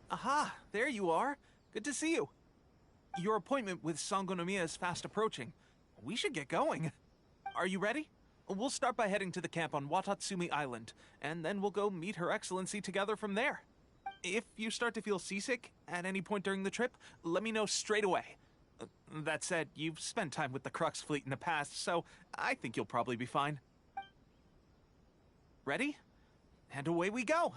Aha, there you are. Good to see you. Your appointment with Sangonomiya is fast approaching. We should get going. Are you ready? We'll start by heading to the camp on Watatsumi Island, and then we'll go meet Her Excellency together from there. If you start to feel seasick at any point during the trip, let me know straight away. That said, you've spent time with the Crux fleet in the past, so I think you'll probably be fine. Ready? And away we go!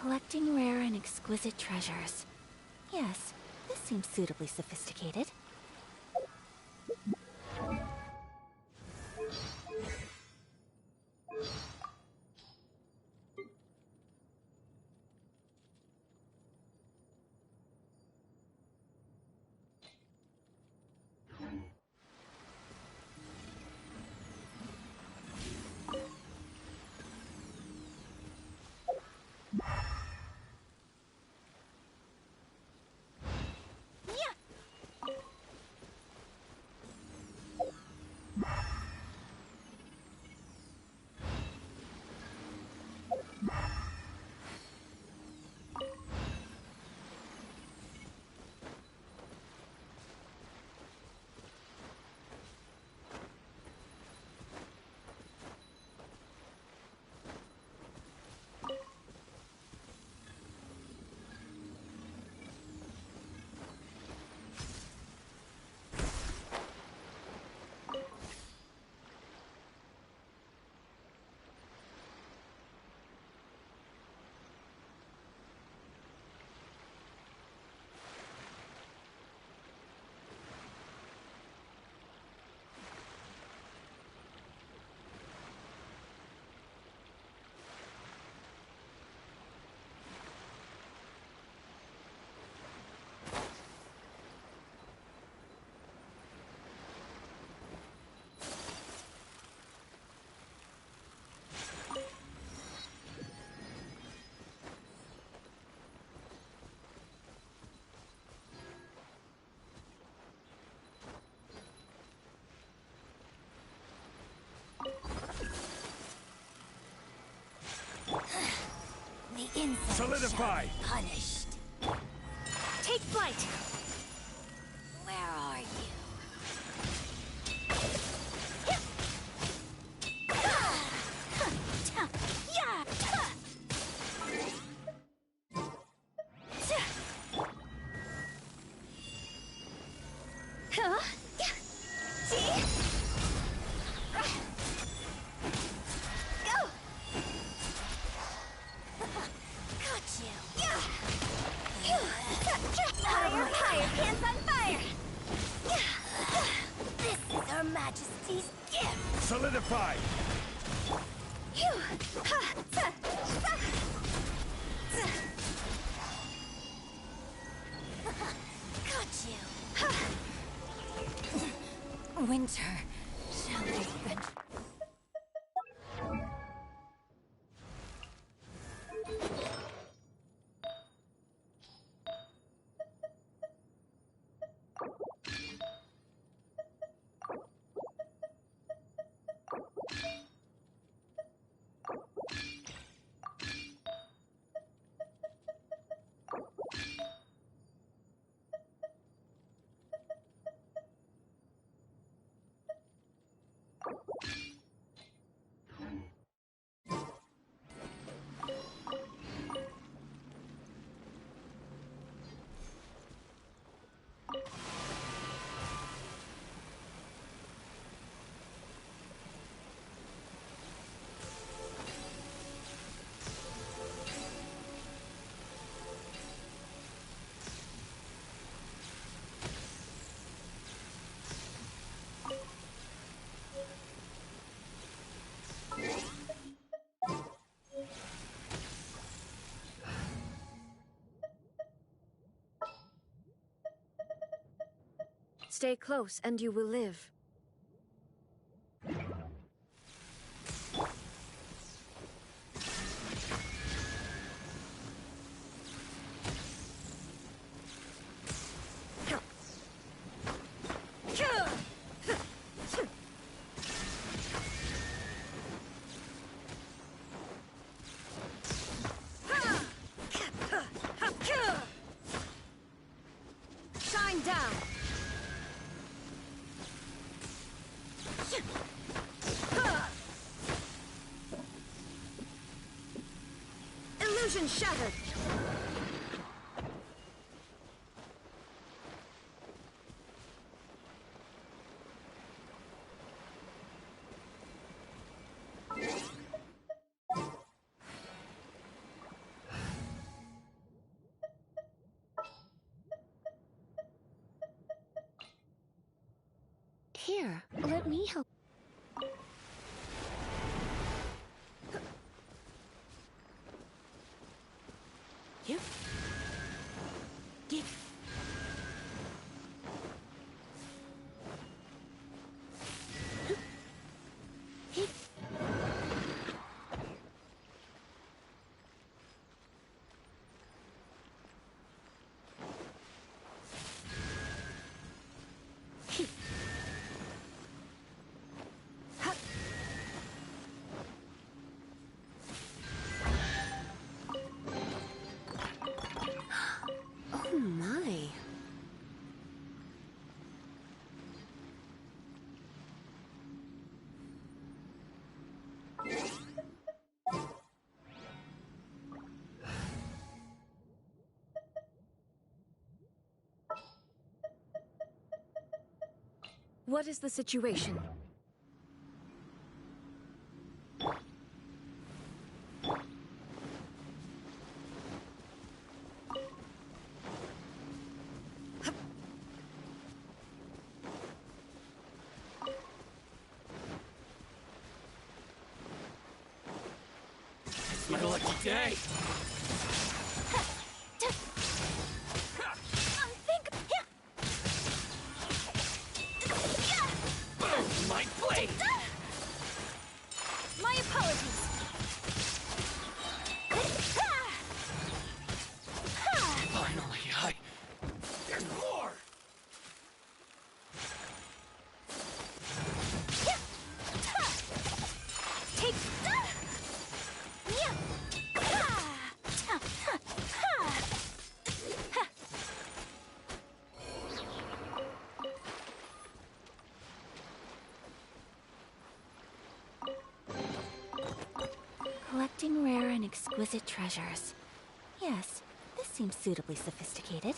Collecting rare and exquisite treasures. Yes, this seems suitably sophisticated. The insect Solidify. shall be punished. Take flight! Where are you? Fire, fire, hands on fire! This is Her Majesty's gift. Solidify. Got you. Winter shall be vengeful. Stay close and you will live. Shine down! Illusion shattered! Here, let me help. You? Give. Oh my. What is the situation? My lucky day. My blade. My apologies. Finally, there's more. and exquisite treasures. Yes, this seems suitably sophisticated.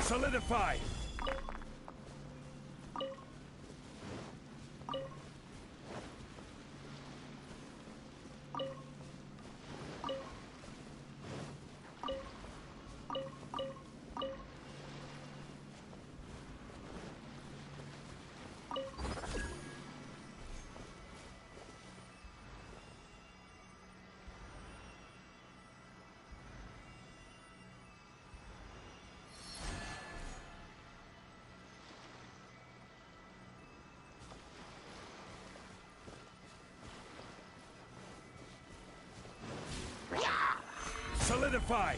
Solidify! Solidify!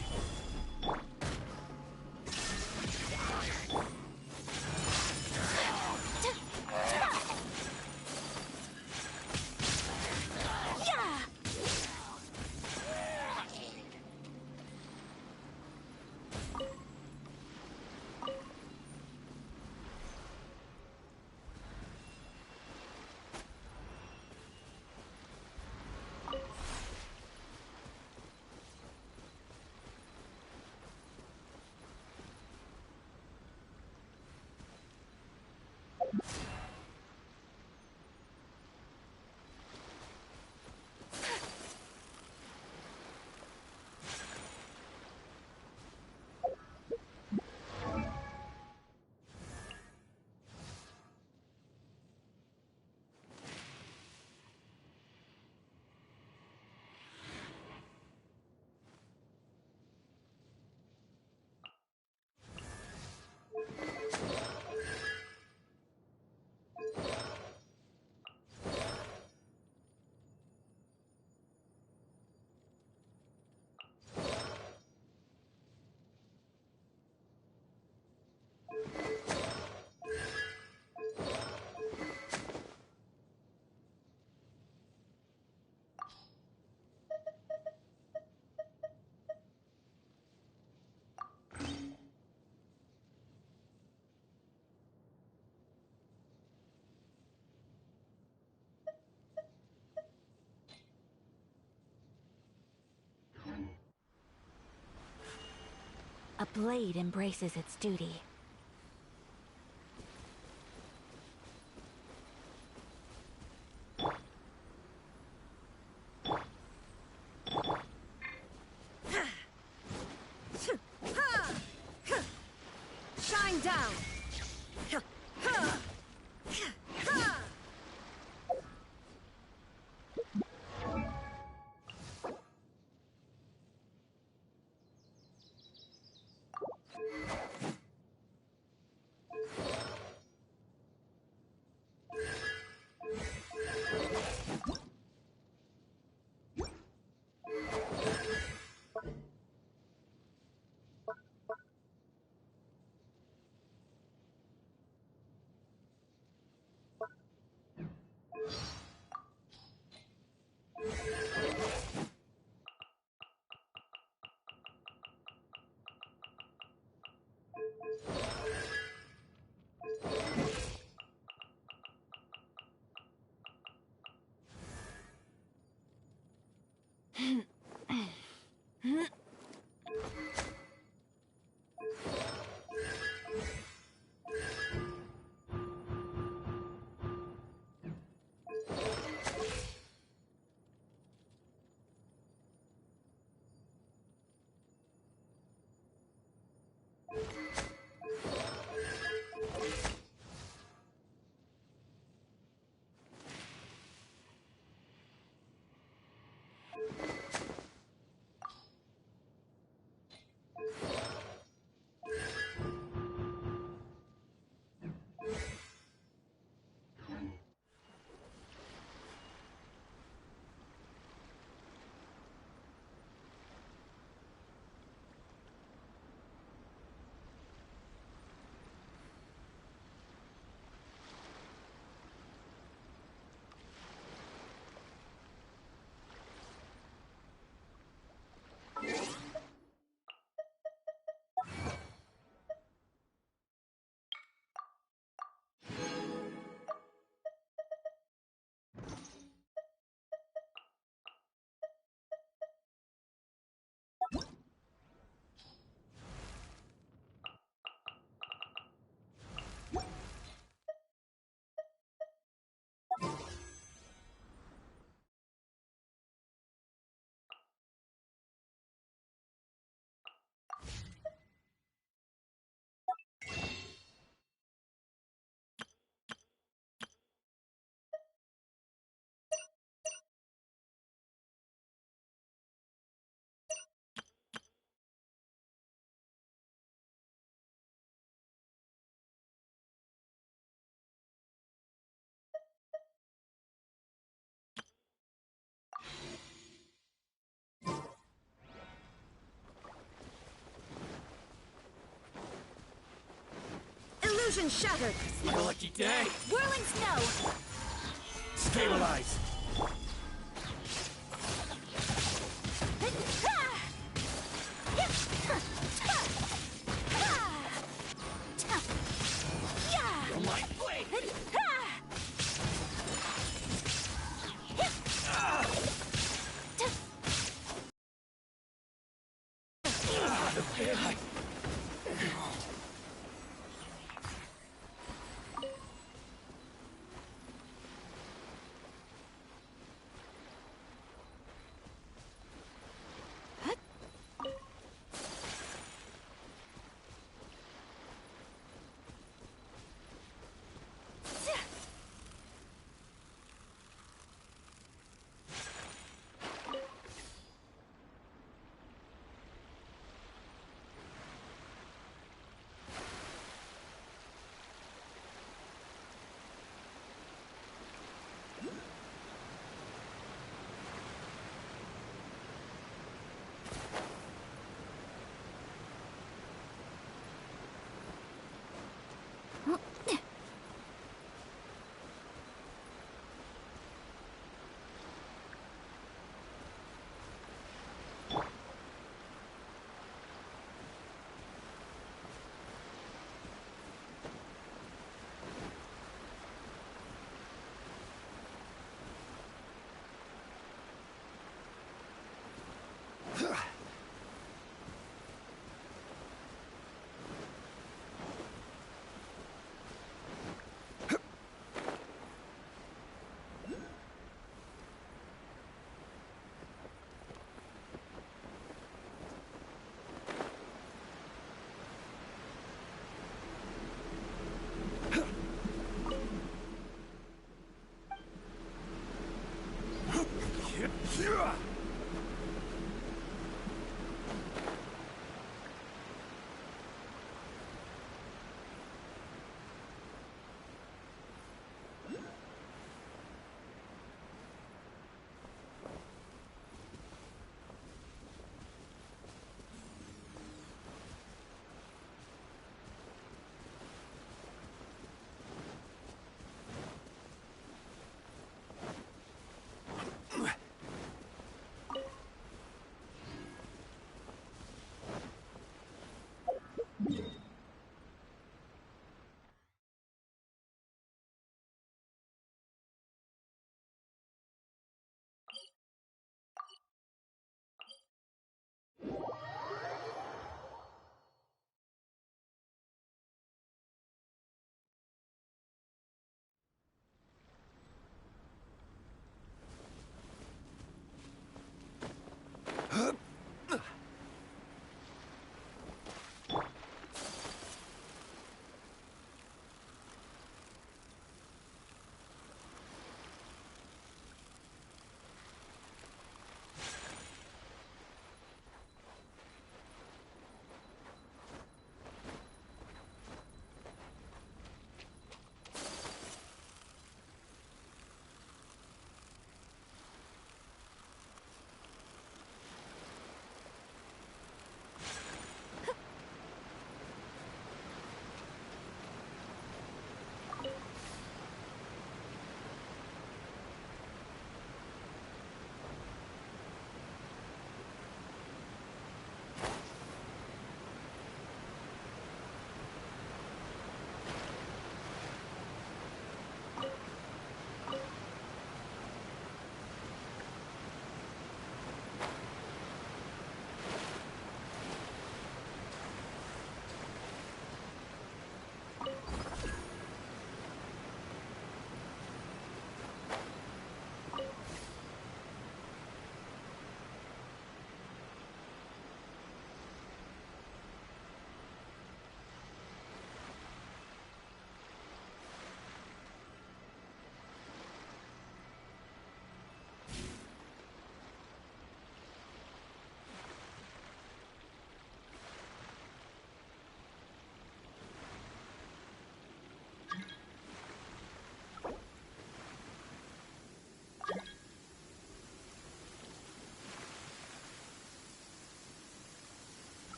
A blade embraces its duty. Shine down! Illusion shattered! Like a lucky day. Whirling snow! Stabilize. My blade.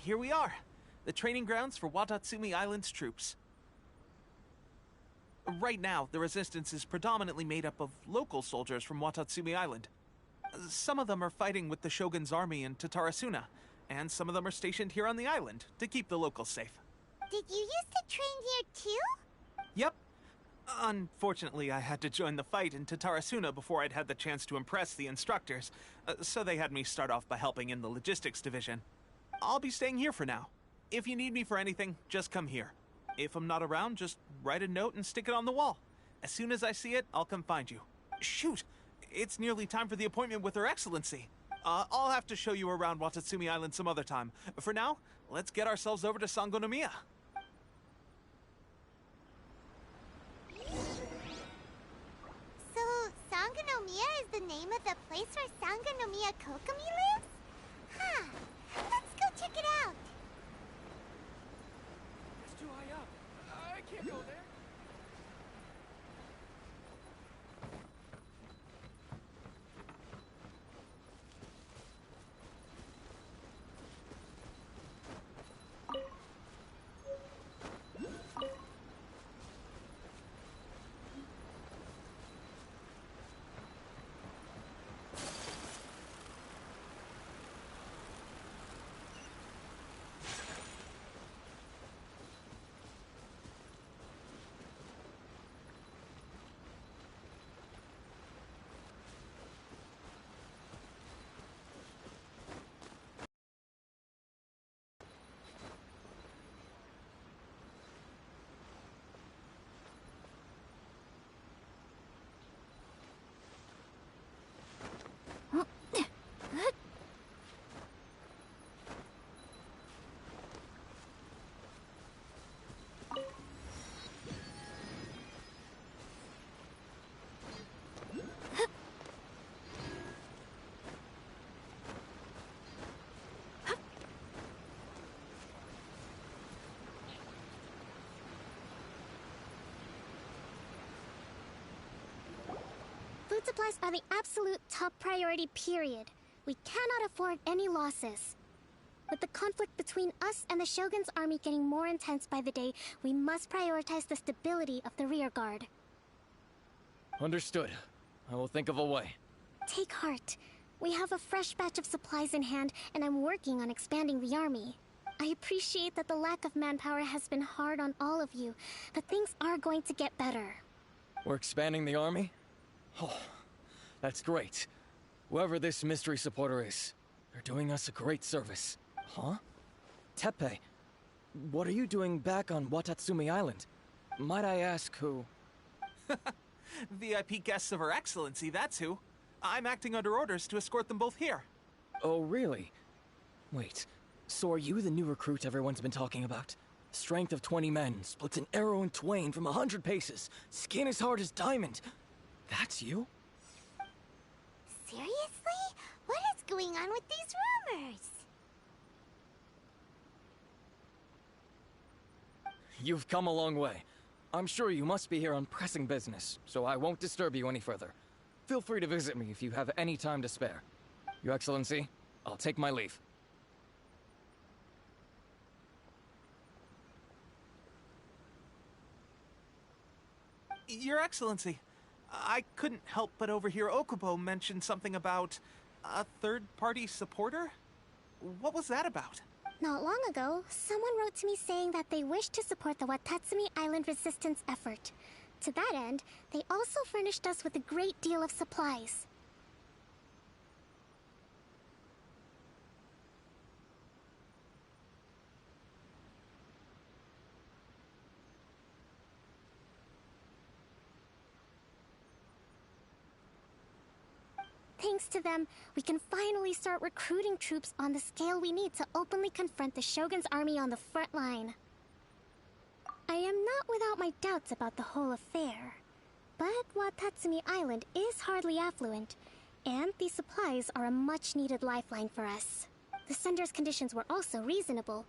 here we are. The training grounds for Watatsumi Island's troops. Right now, the resistance is predominantly made up of local soldiers from Watatsumi Island. Some of them are fighting with the Shogun's army in Tatarasuna, and some of them are stationed here on the island to keep the locals safe. Did you used to train here too? Yep. Unfortunately, I had to join the fight in Tatarasuna before I'd had the chance to impress the instructors, so they had me start off by helping in the logistics division. I'll be staying here for now. If you need me for anything, just come here. If I'm not around, just write a note and stick it on the wall. As soon as I see it, I'll come find you. Shoot! It's nearly time for the appointment with Her Excellency. I'll have to show you around Watatsumi Island some other time. For now, let's get ourselves over to Sangonomiya. So, Sangonomiya is the name of the place where Sangonomiya Kokomi lives? Huh. Let's go check it out. It's too high up. I can't go there. Food supplies are the absolute top priority, period. We cannot afford any losses. With the conflict between us and the Shogun's army getting more intense by the day, we must prioritize the stability of the rear guard. Understood. I will think of a way. Take heart. We have a fresh batch of supplies in hand, and I'm working on expanding the army. I appreciate that the lack of manpower has been hard on all of you, but things are going to get better. We're expanding the army? Oh, that's great. Whoever this mystery supporter is, they're doing us a great service. Huh? Teppei, what are you doing back on Watatsumi Island? Might I ask who? VIP guests of Her Excellency, that's who. I'm acting under orders to escort them both here. Oh, really? Wait, so are you the new recruit everyone's been talking about? Strength of 20 men, splits an arrow in twain from 100 paces, skin as hard as diamond. That's you? Seriously? What is going on with these rumors? You've come a long way. I'm sure you must be here on pressing business, so I won't disturb you any further. Feel free to visit me if you have any time to spare. Your Excellency, I'll take my leave. Your Excellency, I couldn't help but overhear Okubo mention something about a third-party supporter? What was that about? Not long ago, someone wrote to me saying that they wish to support the Watatsumi Island resistance effort. To that end, they also furnished us with a great deal of supplies. Thanks to them, we can finally start recruiting troops on the scale we need to openly confront the Shogun's army on the front line. I am not without my doubts about the whole affair. But Watatsumi Island is hardly affluent, and these supplies are a much-needed lifeline for us. The sender's conditions were also reasonable.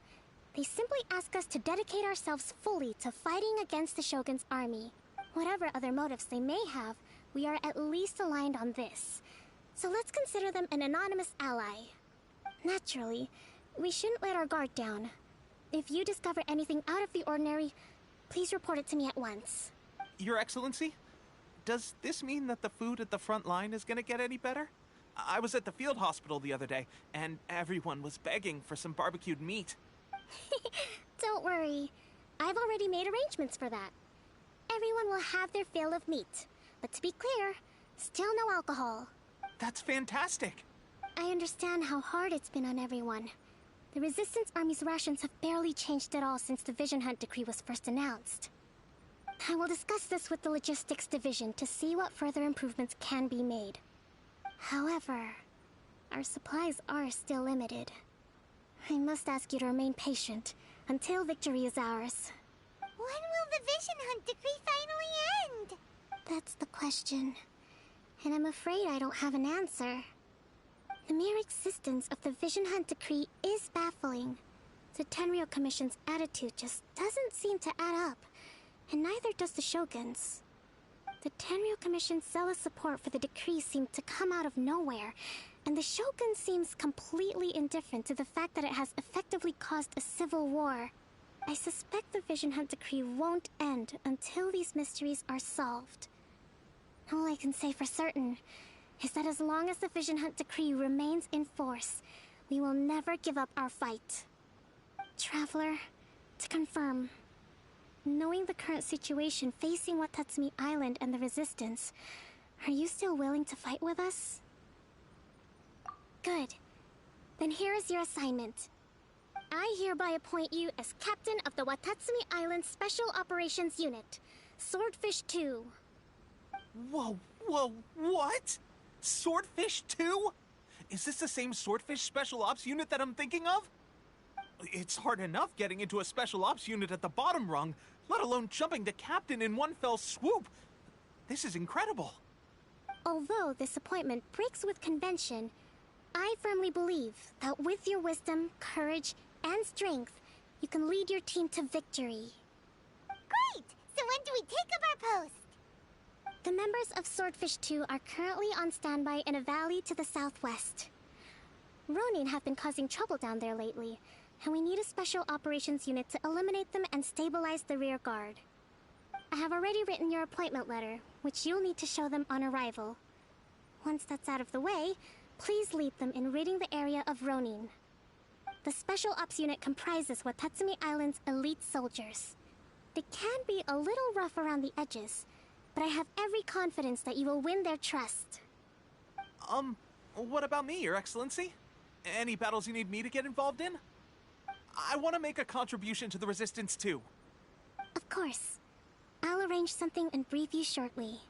They simply ask us to dedicate ourselves fully to fighting against the Shogun's army. Whatever other motives they may have, we are at least aligned on this. So let's consider them an anonymous ally. Naturally, We shouldn't let our guard down. If you discover anything out of the ordinary, please report it to me at once. Your Excellency, does this mean that the food at the front line is gonna get any better? I was at the field hospital the other day, and everyone was begging for some barbecued meat. Don't worry. I've already made arrangements for that. Everyone will have their fill of meat. But to be clear, still no alcohol. That's fantastic! I understand how hard it's been on everyone. The Resistance Army's rations have barely changed at all since the Vision Hunt decree was first announced. I will discuss this with the Logistics Division to see what further improvements can be made. However, our supplies are still limited. I must ask you to remain patient until victory is ours. When will the Vision Hunt decree finally end? That's the question. And I'm afraid I don't have an answer. The mere existence of the Vision Hunt decree is baffling. The Tenryou Commission's attitude just doesn't seem to add up, and neither does the Shogun's. The Tenryou Commission's zealous support for the decree seemed to come out of nowhere, and the Shogun seems completely indifferent to the fact that it has effectively caused a civil war. I suspect the Vision Hunt decree won't end until these mysteries are solved. All I can say for certain is that as long as the Vision Hunt decree remains in force, we will never give up our fight. Traveler, to confirm, knowing the current situation facing Watatsumi Island and the Resistance, are you still willing to fight with us? Good. Then here is your assignment. I hereby appoint you as captain of the Watatsumi Island Special Operations Unit, Swordfish 2. Whoa, what? Swordfish 2? Is this the same Swordfish Special Ops unit that I'm thinking of? It's hard enough getting into a Special Ops unit at the bottom rung, let alone jumping to captain in one fell swoop. This is incredible. Although this appointment breaks with convention, I firmly believe that with your wisdom, courage, and strength, you can lead your team to victory. Great! So when do we take up our post? The members of Swordfish 2 are currently on standby in a valley to the southwest. Ronin have been causing trouble down there lately, and we need a special operations unit to eliminate them and stabilize the rear guard. I have already written your appointment letter, which you'll need to show them on arrival. Once that's out of the way, please lead them in ridding the area of Ronin. The Special Ops unit comprises Watatsumi Island's elite soldiers. They can be a little rough around the edges, but I have every confidence that you will win their trust. What about me, Your Excellency? Any battles you need me to get involved in? I want to make a contribution to the Resistance too. Of course. I'll arrange something and brief you shortly.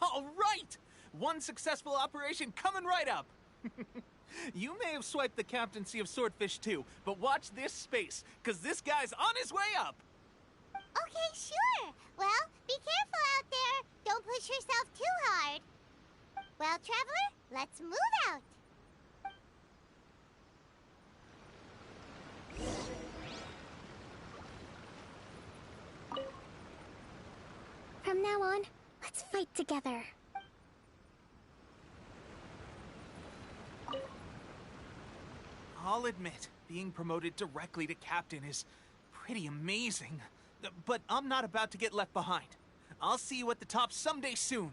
All right! One successful operation coming right up! You may have swiped the captaincy of Swordfish 2, but watch this space, because this guy's on his way up! Okay, sure. Well, be careful out there. Don't push yourself too hard. Well, Traveler, let's move out. From now on, let's fight together. I'll admit, being promoted directly to captain is pretty amazing. But I'm not about to get left behind. I'll see you at the top someday soon.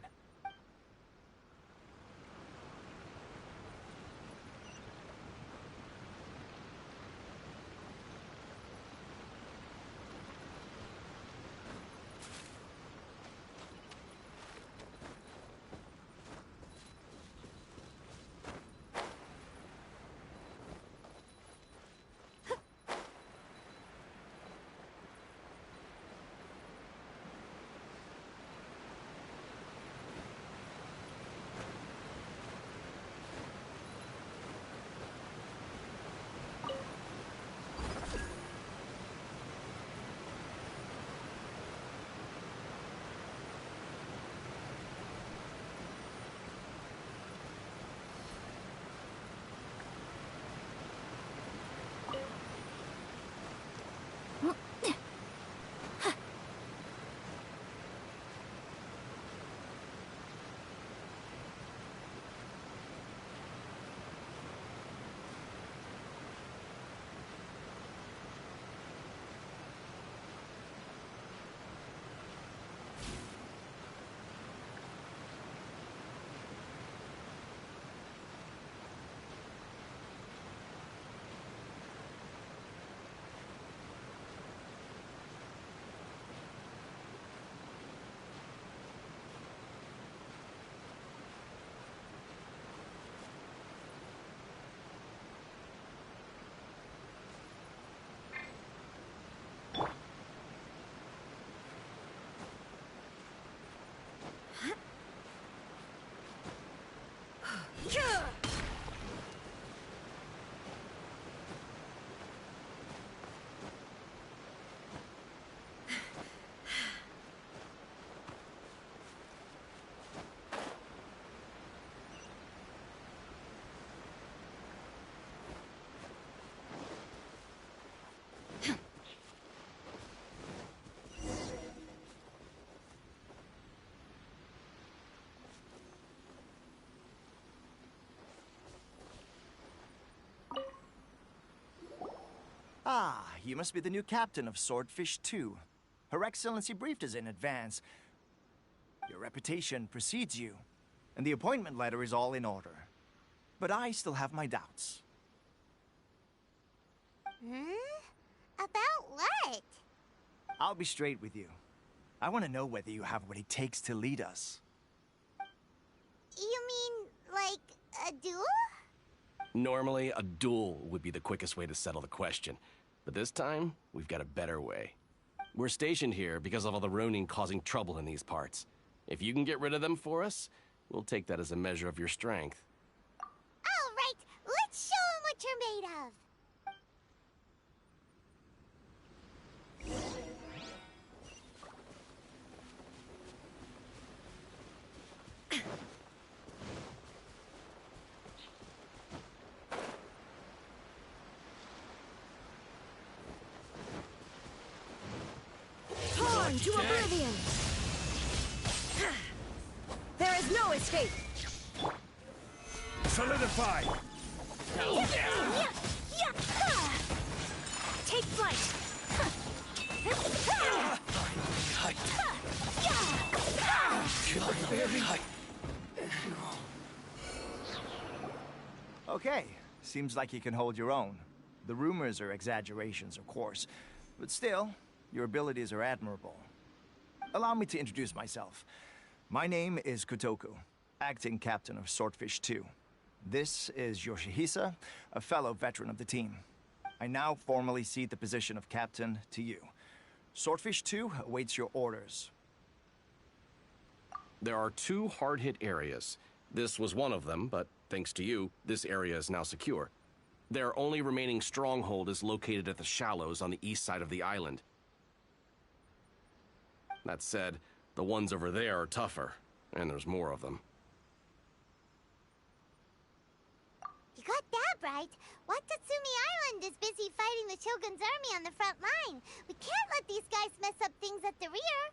you must be the new captain of Swordfish 2. Her Excellency briefed us in advance. Your reputation precedes you, and the appointment letter is all in order. But I still have my doubts. About what? I'll be straight with you. I want to know whether you have what it takes to lead us. You mean, like, a duel? Normally, a duel would be the quickest way to settle the question. But this time, we've got a better way. We're stationed here because of all the Ronin causing trouble in these parts. If you can get rid of them for us, we'll take that as a measure of your strength. All right, let's show 'em what you're made of. Torn to oblivion! There is no escape! Solidify! Take flight! Okay, seems like you can hold your own. The rumors are exaggerations, of course, but still, your abilities are admirable. Allow me to introduce myself. My name is Kotoku, acting captain of Swordfish 2. This is Yoshihisa, a fellow veteran of the team. I now formally cede the position of captain to you. Swordfish 2 awaits your orders. There are 2 hard-hit areas. This was one of them, but thanks to you, this area is now secure. Their only remaining stronghold is located at the shallows on the east side of the island. That said, the ones over there are tougher, and there's more of them. You got that right. Watatsumi Island is busy fighting the Shogun's army on the front line. We can't let these guys mess up things at the rear.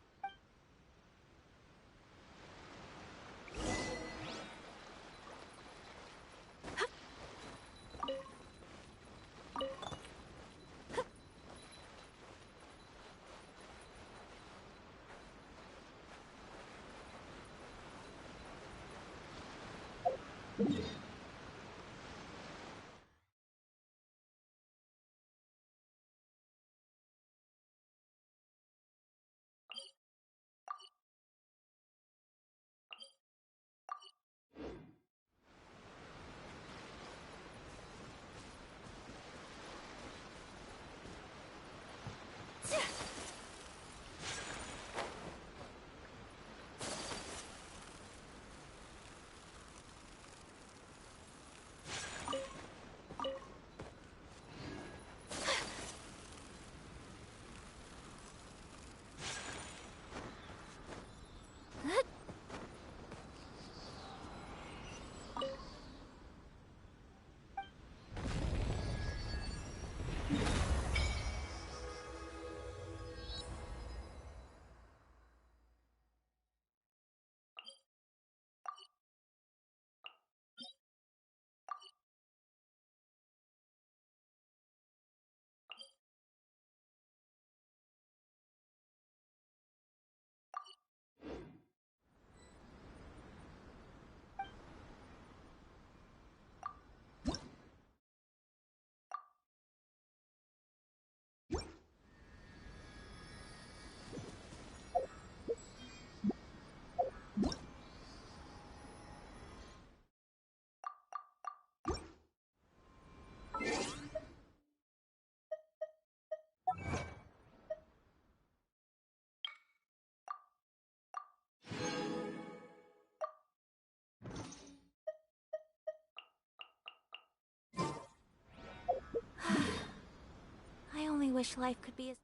I only wish life could be as...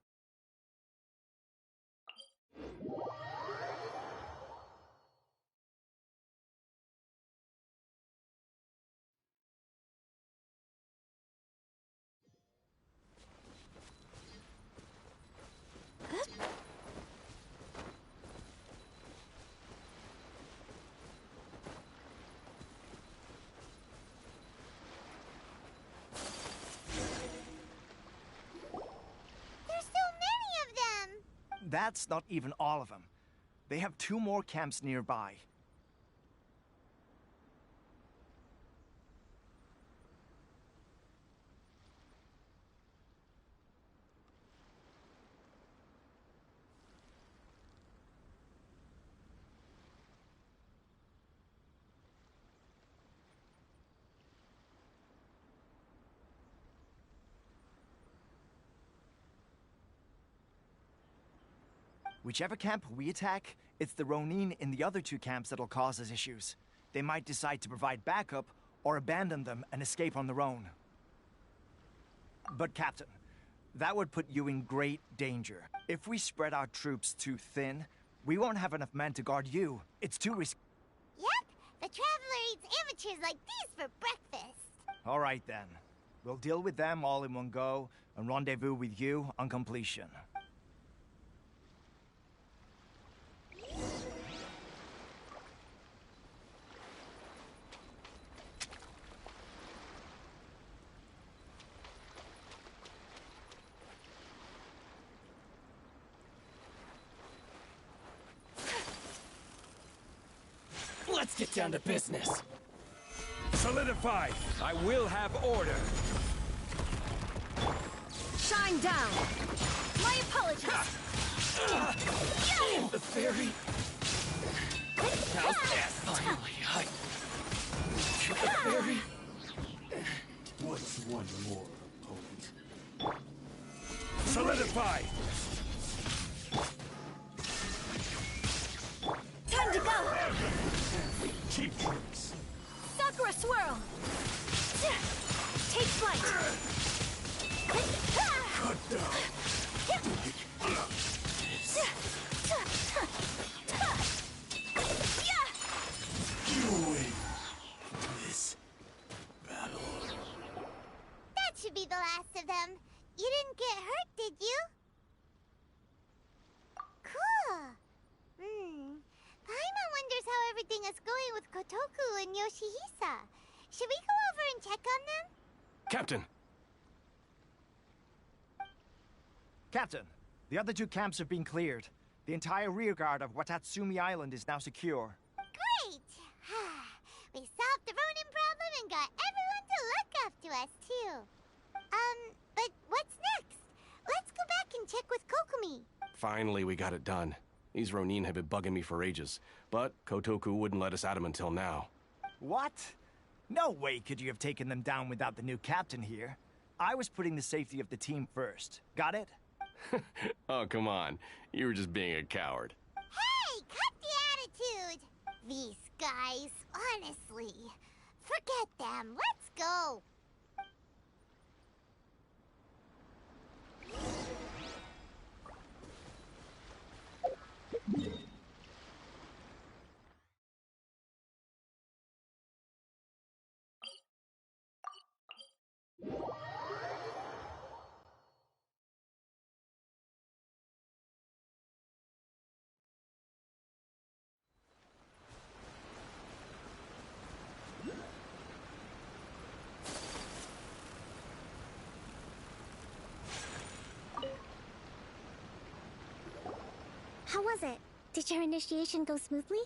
That's not even all of them. They have 2 more camps nearby. Whichever camp we attack, it's the Ronin in the other 2 camps that'll cause us issues. They might decide to provide backup, or abandon them and escape on their own. But Captain, that would put you in great danger. If we spread our troops too thin, we won't have enough men to guard you. It's too risky. Yep, the Traveler eats amateurs like these for breakfast. All right then. We'll deal with them all in one go, and rendezvous with you on completion. Let's get down to business. Solidified. I will have order. Shine down. My apologies. The fairy. How's that? Finally, the fairy. What's one more, opponent? Solidified. Time to go. Cheap tricks. Sakura swirl. Take flight. Cut down. You win this battle. That should be the last of them. You didn't get hurt, did you? Cool. Paimon wonders how everything is going with Kotoku and Yoshihisa. Should we go over and check on them? Captain! Captain, the other 2 camps have been cleared. The entire rearguard of Watatsumi Island is now secure. Great! We solved the Ronin problem and got everyone to look after us, too. But what's next? Let's go back and check with Kokumi. Finally, we got it done. These Ronin have been bugging me for ages, but Kotoku wouldn't let us at them until now. What? No way could you have taken them down without the new captain here. I was putting the safety of the team first. Got it? Oh, come on. You were just being a coward. Hey, cut the attitude! These guys, honestly. Forget them. Let's go. How was it? Did your initiation go smoothly?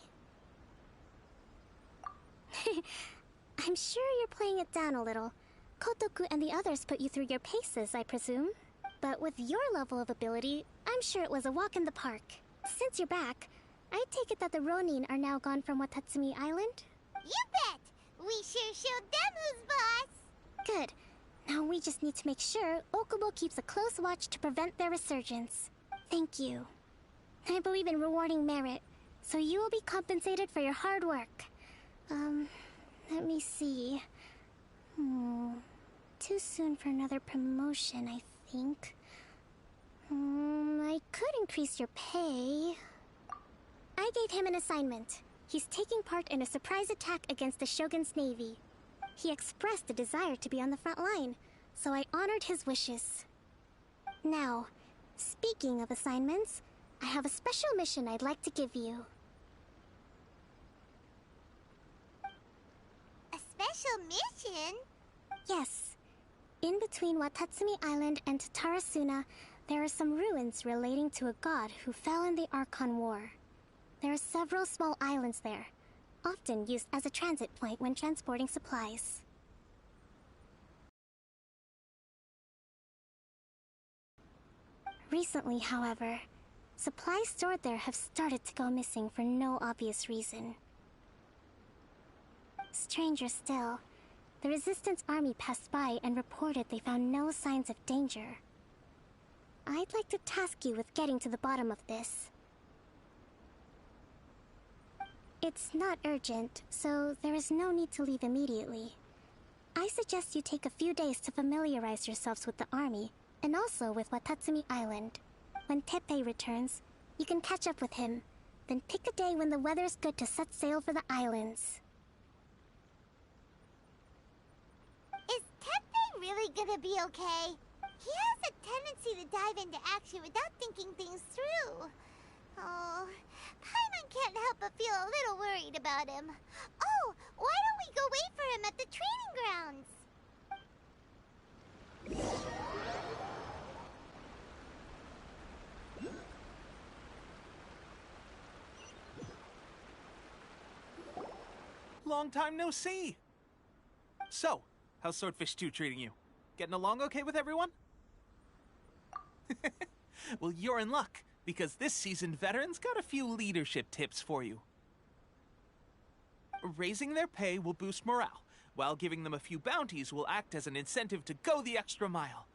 I'm sure you're playing it down a little. Kotoku and the others put you through your paces, I presume. But with your level of ability, I'm sure it was a walk in the park. Since you're back, I take it that the Ronin are now gone from Watatsumi Island? You bet! We sure showed them who's boss! Good. Now we just need to make sure Okubo keeps a close watch to prevent their resurgence. Thank you. I believe in rewarding merit, so you will be compensated for your hard work. Let me see. Too soon for another promotion, I think. I could increase your pay. I gave him an assignment. He's taking part in a surprise attack against the Shogun's navy. He expressed a desire to be on the front line, so I honored his wishes. Now, speaking of assignments, I have a special mission I'd like to give you. A special mission? Yes. In between Watatsumi Island and Tatarasuna, There are some ruins relating to a god who fell in the Archon War. There are several small islands there, often used as a transit point when transporting supplies. Recently, however, supplies stored there have started to go missing for no obvious reason. Stranger still, the Resistance army passed by and reported they found no signs of danger. I'd like to task you with getting to the bottom of this. It's not urgent, so there is no need to leave immediately. I suggest you take a few days to familiarize yourselves with the army, and also with Watatsumi Island. When Teppei returns, you can catch up with him, then pick a day when the weather's good to set sail for the islands. Is Teppei really gonna be okay? He has a tendency to dive into action without thinking things through. Oh, Paimon can't help but feel a little worried about him. Oh, why don't we go wait for him at the training grounds? Long time no see. So, how's Swordfish 2 treating you? Getting along okay with everyone? Well, you're in luck, because this seasoned veteran's got a few leadership tips for you. Raising their pay will boost morale, while giving them a few bounties will act as an incentive to go the extra mile.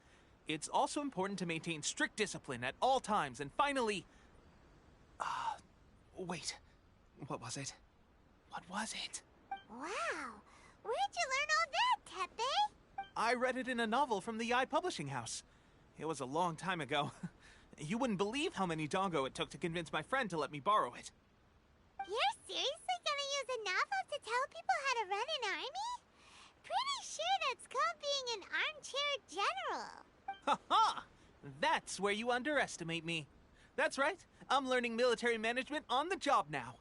It's also important to maintain strict discipline at all times, and finally... wait. What was it? What was it? Wow, where'd you learn all that, Teppei? I read it in a novel from the Eye Publishing House. It was a long time ago. You wouldn't believe how many dongo it took to convince my friend to let me borrow it. You're seriously gonna use a novel to tell people how to run an army? Pretty sure that's called being an armchair general. Ha ha! That's where you underestimate me. That's right. I'm learning military management on the job now.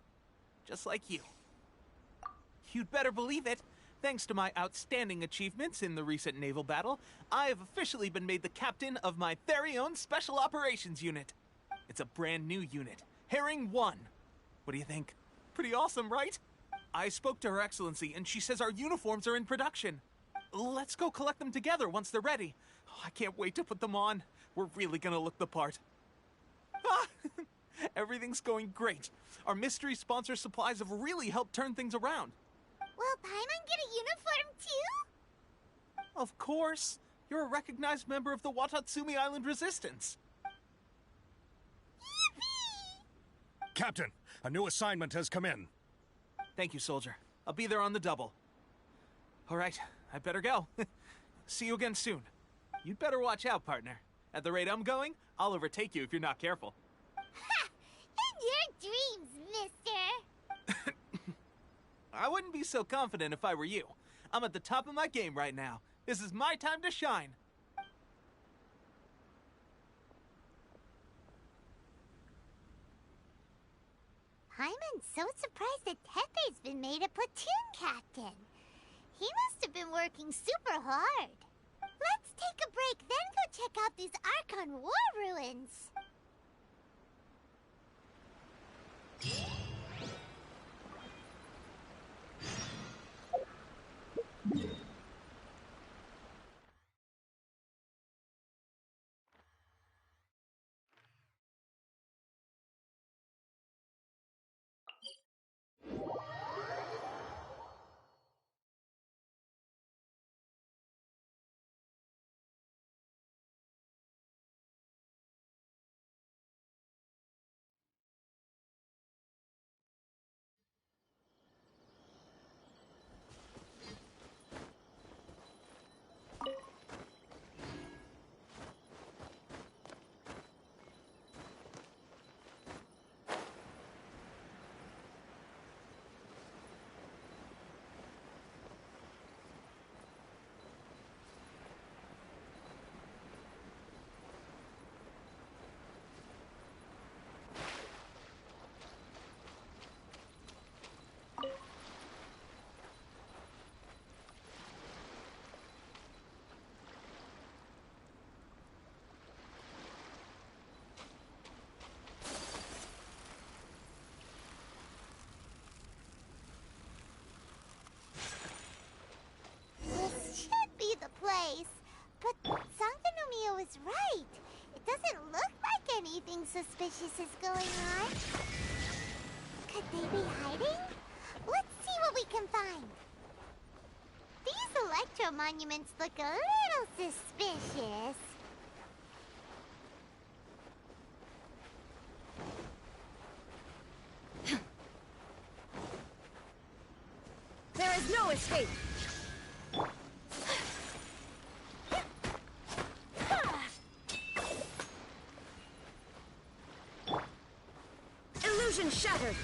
Just like you. You'd better believe it. Thanks to my outstanding achievements in the recent naval battle, I have officially been made the captain of my very own Special Operations Unit. It's a brand new unit, Herring 1. What do you think? Pretty awesome, right? I spoke to Her Excellency, and she says our uniforms are in production. Let's go collect them together once they're ready. Oh, I can't wait to put them on. We're really gonna look the part. Ah, everything's going great. Our mystery sponsor supplies have really helped turn things around. Will Paimon get a uniform too? Of course. You're a recognized member of the Watatsumi Island Resistance. Yippee! Captain, a new assignment has come in. Thank you, soldier. I'll be there on the double. All right, I better go. See you again soon. You'd better watch out, partner. At the rate I'm going, I'll overtake you if you're not careful. Ha! In your dreams, mister! I wouldn't be so confident if I were you. I'm at the top of my game right now. This is my time to shine. Paimon's so surprised that Teppei's been made a platoon captain. He must have been working super hard. Let's take a break, then go check out these Archon War ruins. can find. These electro monuments look a little suspicious. There is no escape! Illusion shattered!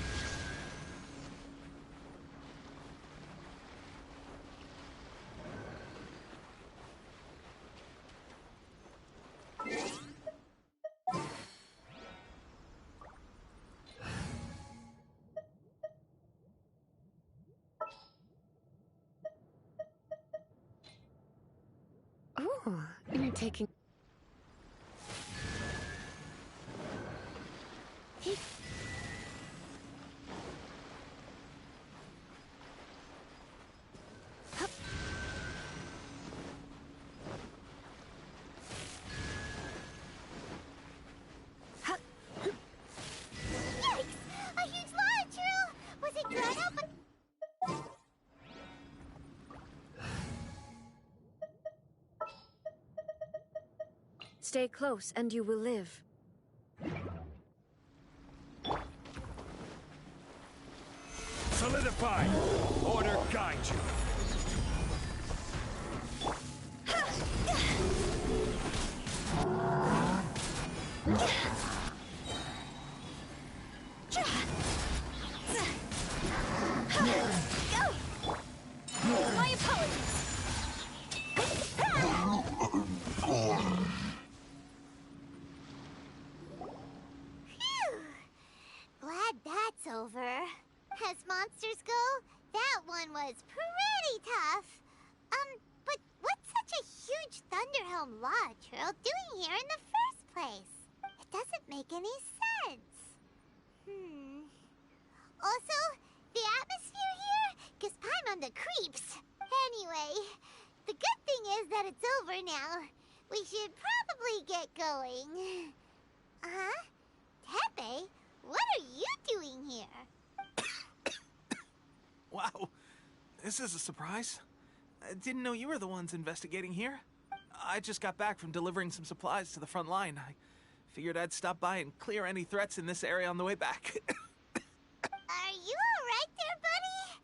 Oh, you're taking... Yikes! A huge lava drill! Was it dried up? Stay close and you will live. Solidify! Order guide you! My apologies! Phew! Glad that's over. As monsters go, that one was pretty tough. But what's such a huge Thunderhelm Lodge Trail doing here in the first place? It doesn't make any sense. Also, the atmosphere here gives Paimon the creeps. Anyway, the good thing is that it's over now. We should probably get going. Huh? Tepe, what are you doing here? Wow, this is a surprise. I didn't know you were the ones investigating here. I just got back from delivering some supplies to the front line. I figured I'd stop by and clear any threats in this area on the way back. Are you alright there, buddy?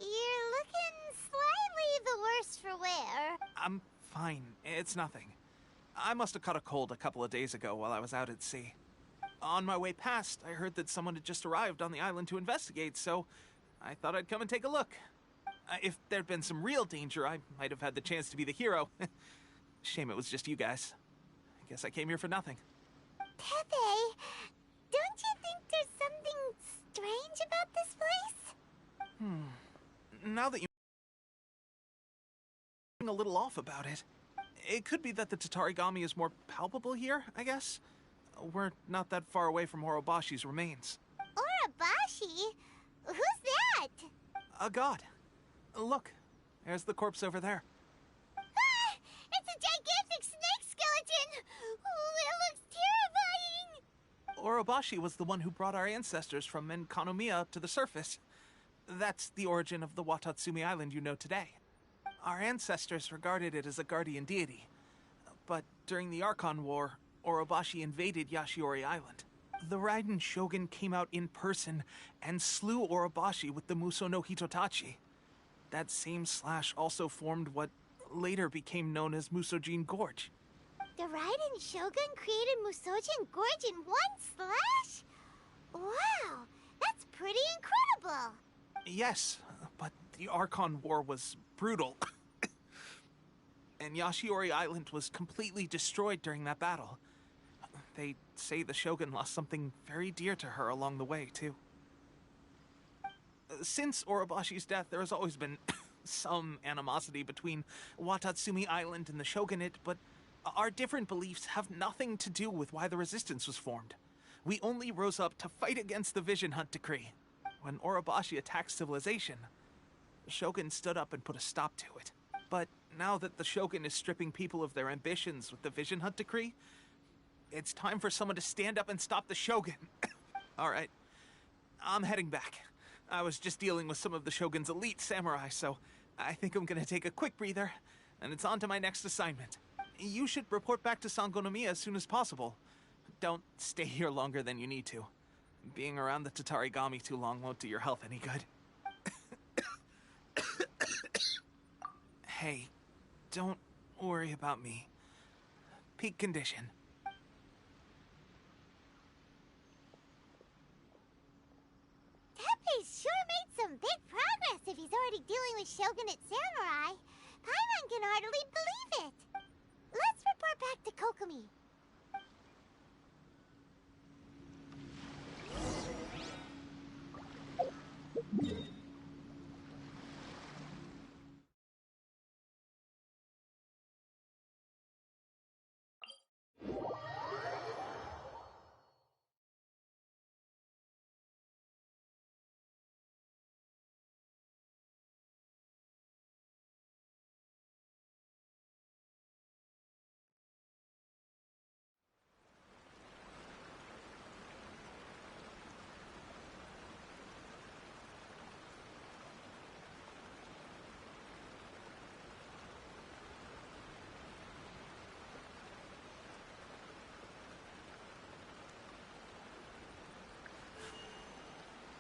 You're looking slightly the worse for wear. I'm fine. It's nothing. I must have caught a cold a couple of days ago while I was out at sea. On my way past, I heard that someone had just arrived on the island to investigate, so I thought I'd come and take a look. If there'd been some real danger, I might have had the chance to be the hero. Shame it was just you guys. I guess I came here for nothing. Tepe, don't you think there's something strange about this place? Now that you're a little off about it, it could be that the Tatarigami is more palpable here, I guess. We're not that far away from Orobashi's remains. Orobashi? Who's that? A god. Look, there's the corpse over there. Ah! It's a gigantic snake skeleton! Oh, it looks terrifying! Orobashi was the one who brought our ancestors from Enkanomiya to the surface. That's the origin of the Watatsumi Island you know today. Our ancestors regarded it as a guardian deity. But during the Archon War, Orobashi invaded Yashiori Island. The Raiden Shogun came out in person and slew Orobashi with the Muso no Hitotachi. That same slash also formed what later became known as Musojin Gorge. The Raiden Shogun created Musojin Gorge in one slash? Wow, that's pretty incredible! Yes, but the Archon War was brutal. And Yashiori Island was completely destroyed during that battle. They say the Shogun lost something very dear to her along the way, too. Since Orobashi's death, there has always been some animosity between Watatsumi Island and the Shogunate, but our different beliefs have nothing to do with why the resistance was formed. We only rose up to fight against the Vision Hunt Decree. When Orobashi attacked civilization, the Shogun stood up and put a stop to it. But now that the Shogun is stripping people of their ambitions with the Vision Hunt Decree, it's time for someone to stand up and stop the Shogun. All right, I'm heading back. I was just dealing with some of the Shogun's elite samurai, so I think I'm gonna take a quick breather, and it's on to my next assignment. You should report back to Sangonomiya as soon as possible. Don't stay here longer than you need to. Being around the Tatarigami too long won't do your health any good. Hey, don't worry about me. Peak condition. Teppei's sure made some big progress if he's already dealing with Shogunate samurai. Paimon can hardly believe it. Let's report back to Kokomi.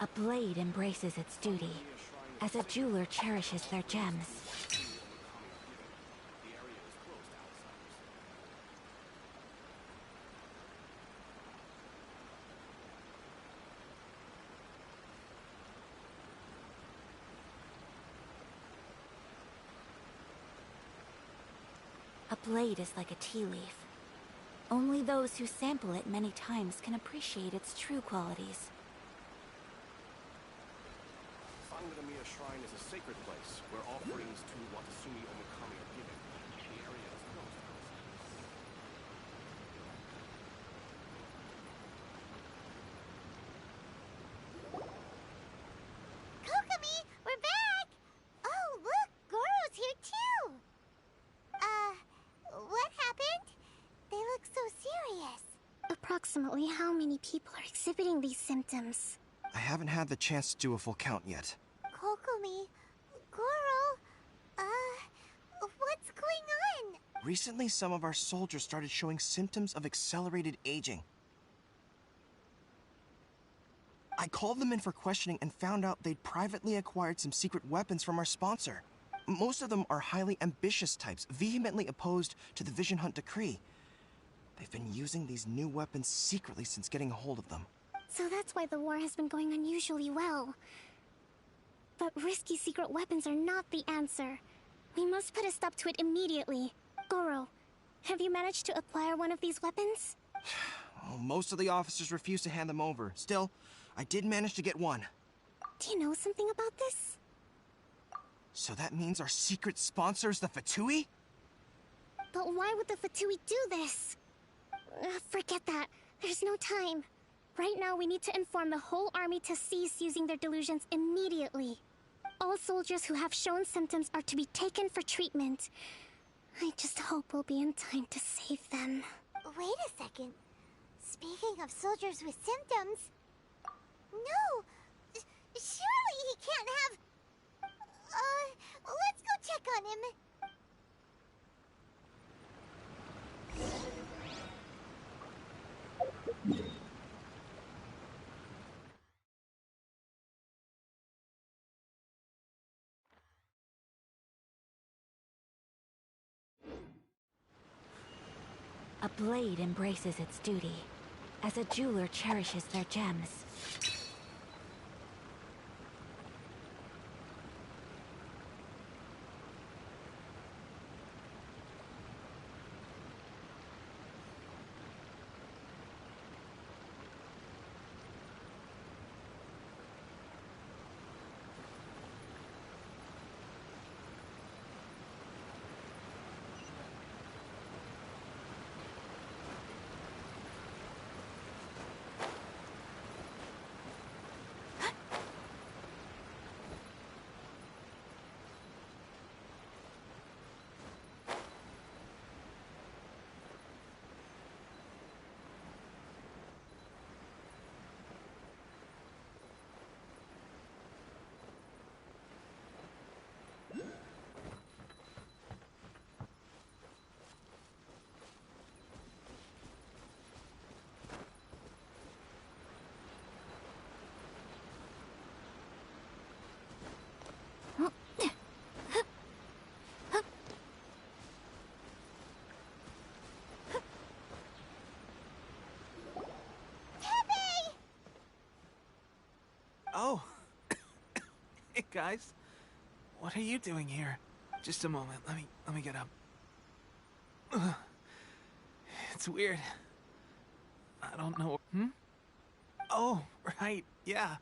A blade embraces its duty, as a jeweler cherishes their gems. A blade is like a tea leaf. Only those who sample it many times can appreciate its true qualities. Sangonomiya Shrine is a sacred place where offerings to Watatsumi Omikami are given. The area is closed to outsiders. Kokomi, we're back! Oh, look, Goro's here too! What happened? They look so serious. Approximately how many people are exhibiting these symptoms? I haven't had the chance to do a full count yet. Kokomi, Goro, what's going on? Recently, some of our soldiers started showing symptoms of accelerated aging. I called them in for questioning and found out they'd privately acquired some secret weapons from our sponsor. Most of them are highly ambitious types, vehemently opposed to the Vision Hunt decree. They've been using these new weapons secretly since getting a hold of them. So that's why the war has been going unusually well. But risky secret weapons are not the answer. We must put a stop to it immediately. Goro, have you managed to acquire one of these weapons? Well, most of the officers refuse to hand them over. Still, I did manage to get one. Do you know something about this? So that means our secret sponsor is the Fatui? But why would the Fatui do this? Forget that. There's no time. Right now, we need to inform the whole army to cease using their delusions immediately. All soldiers who have shown symptoms are to be taken for treatment. I just hope we'll be in time to save them. Wait a second. Speaking of soldiers with symptoms... No! Surely he can't have... let's go check on him. A blade embraces its duty, as a jeweler cherishes their gems. Guys, what are you doing here? Just a moment. Let me get up. Ugh. It's weird. I don't know. Oh, right. Yeah.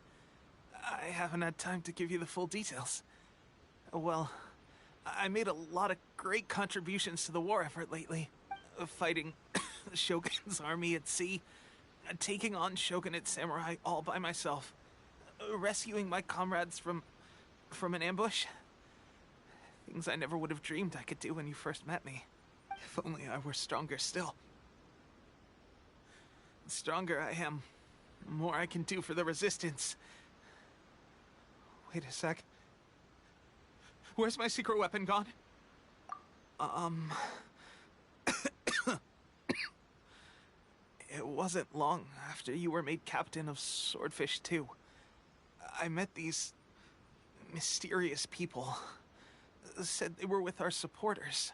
I haven't had time to give you the full details. Well, I made a lot of great contributions to the war effort lately. Fighting the Shogun's army at sea, taking on Shogunate samurai all by myself, rescuing my comrades from an ambush. Things I never would have dreamed I could do when you first met me. If only I were stronger still. The stronger I am, the more I can do for the Resistance. Wait a sec. Where's my secret weapon gone? It wasn't long after you were made captain of Swordfish 2. I met these mysterious people. Said they were with our supporters.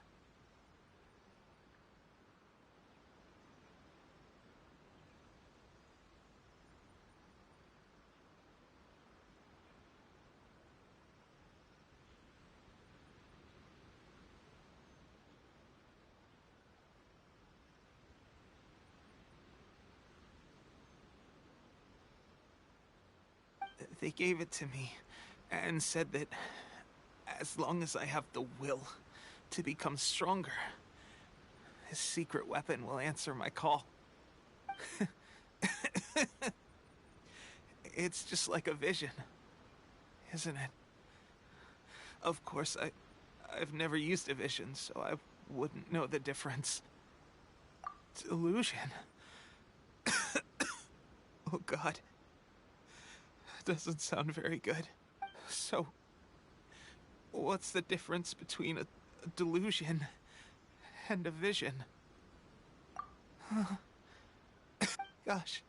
They gave it to me and said that as long as I have the will to become stronger, this secret weapon will answer my call. It's just like a vision, isn't it? Of course, I've never used a vision, so I wouldn't know the difference. Delusion. Oh God. Doesn't sound very good. So, what's the difference between a delusion and a vision? Gosh.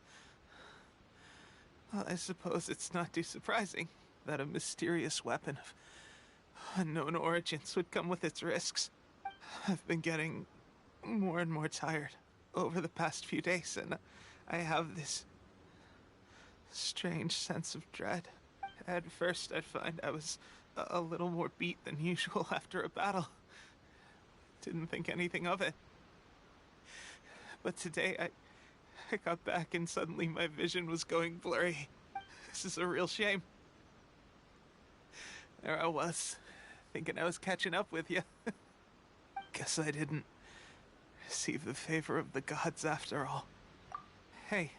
Well, I suppose it's not too surprising that a mysterious weapon of unknown origins would come with its risks. I've been getting more and more tired over the past few days, and I have this strange sense of dread. At first, I'd find I was a little more beat than usual after a battle. Didn't think anything of it. But today, I got back and suddenly my vision was going blurry. This is a real shame. There I was, thinking I was catching up with you. Guess I didn't receive the favor of the gods after all. Hey.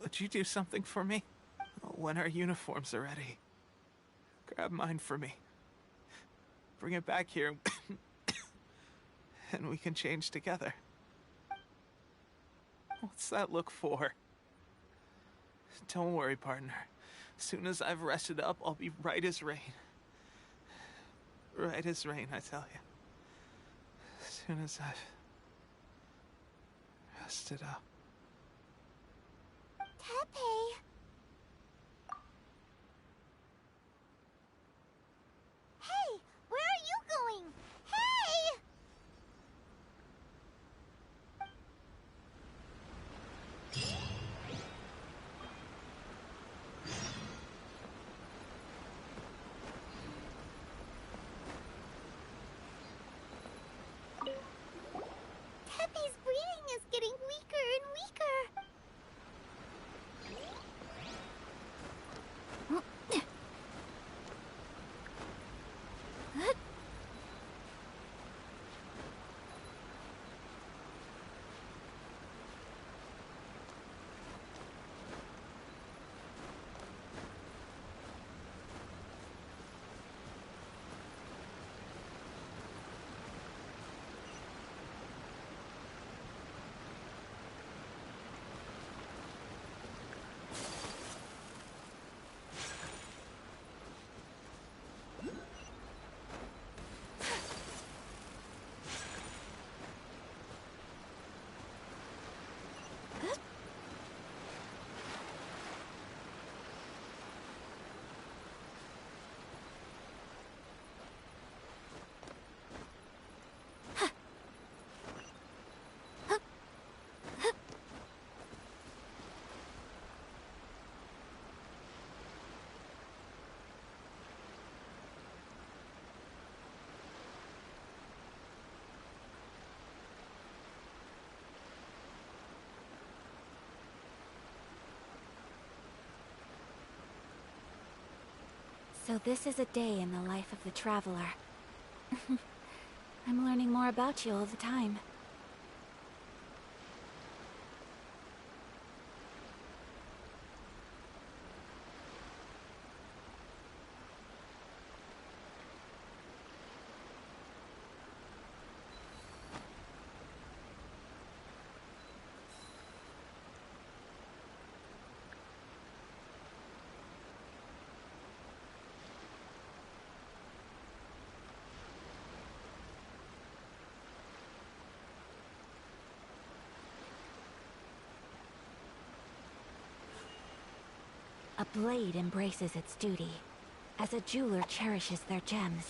Would you do something for me? When our uniforms are ready, grab mine for me. Bring it back here, and we can change together. What's that look for? Don't worry, partner. As soon as I've rested up, I'll be right as rain. Right as rain, I tell you. As soon as I've rested up. Teppei. Hey, where are you going? Hey! Teppei's breathing is getting weaker and weaker. So this is a day in the life of the Traveler. I'm learning more about you all the time. A blade embraces its duty, as a jeweler cherishes their gems.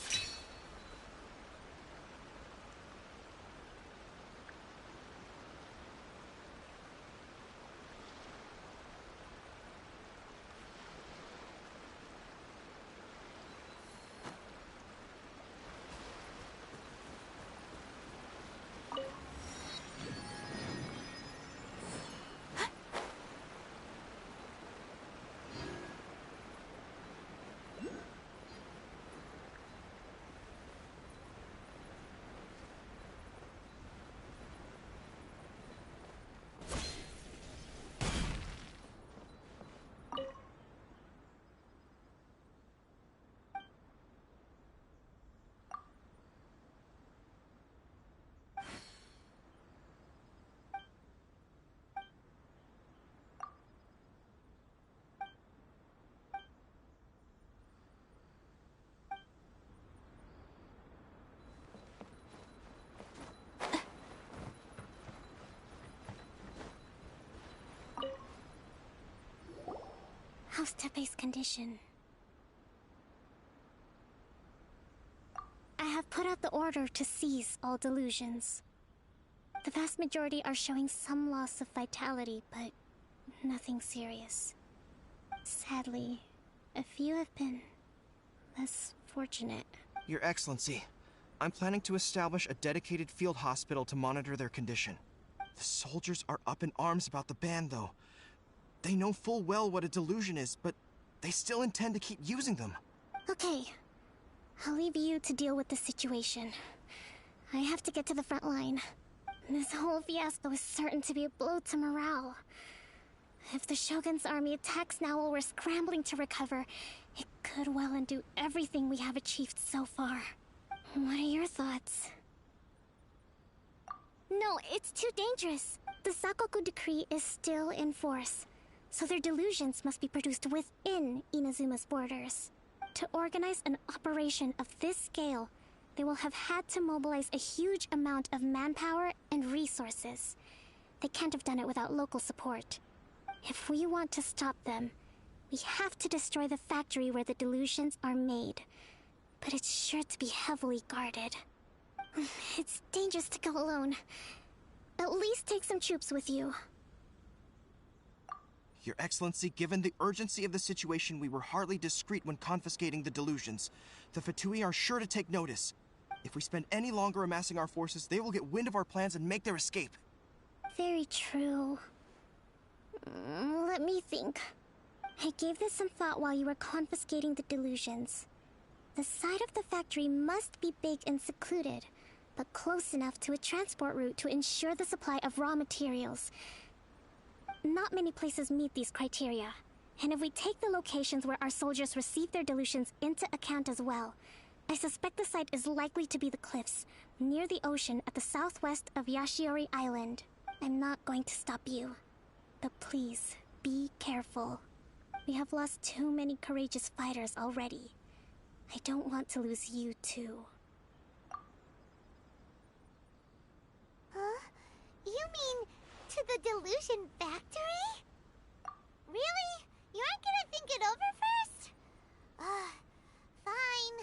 How's Tepe's condition? I have put out the order to seize all delusions. The vast majority are showing some loss of vitality, but nothing serious. Sadly, a few have been less fortunate. Your Excellency, I'm planning to establish a dedicated field hospital to monitor their condition. The soldiers are up in arms about the ban, though. They know full well what a delusion is, but they still intend to keep using them. Okay. I'll leave you to deal with the situation. I have to get to the front line. This whole fiasco is certain to be a blow to morale. If the Shogun's army attacks now while we're scrambling to recover, it could well undo everything we have achieved so far. What are your thoughts? No, it's too dangerous. The Sakoku decree is still in force, so their delusions must be produced within Inazuma's borders. To organize an operation of this scale, they will have had to mobilize a huge amount of manpower and resources. They can't have done it without local support. If we want to stop them, we have to destroy the factory where the delusions are made. But it's sure to be heavily guarded. It's dangerous to go alone. At least take some troops with you. Your Excellency, given the urgency of the situation, we were hardly discreet when confiscating the delusions. The Fatui are sure to take notice. If we spend any longer amassing our forces, they will get wind of our plans and make their escape. Very true. Let me think. I gave this some thought while you were confiscating the delusions. The side of the factory must be big and secluded, but close enough to a transport route to ensure the supply of raw materials. Not many places meet these criteria, and if we take the locations where our soldiers receive their delusions into account as well, I suspect the site is likely to be the cliffs, near the ocean at the southwest of Yashiori Island. I'm not going to stop you, but please, be careful. We have lost too many courageous fighters already. I don't want to lose you too. Huh? You mean to the delusion factory? Really? You aren't gonna think it over first? Fine.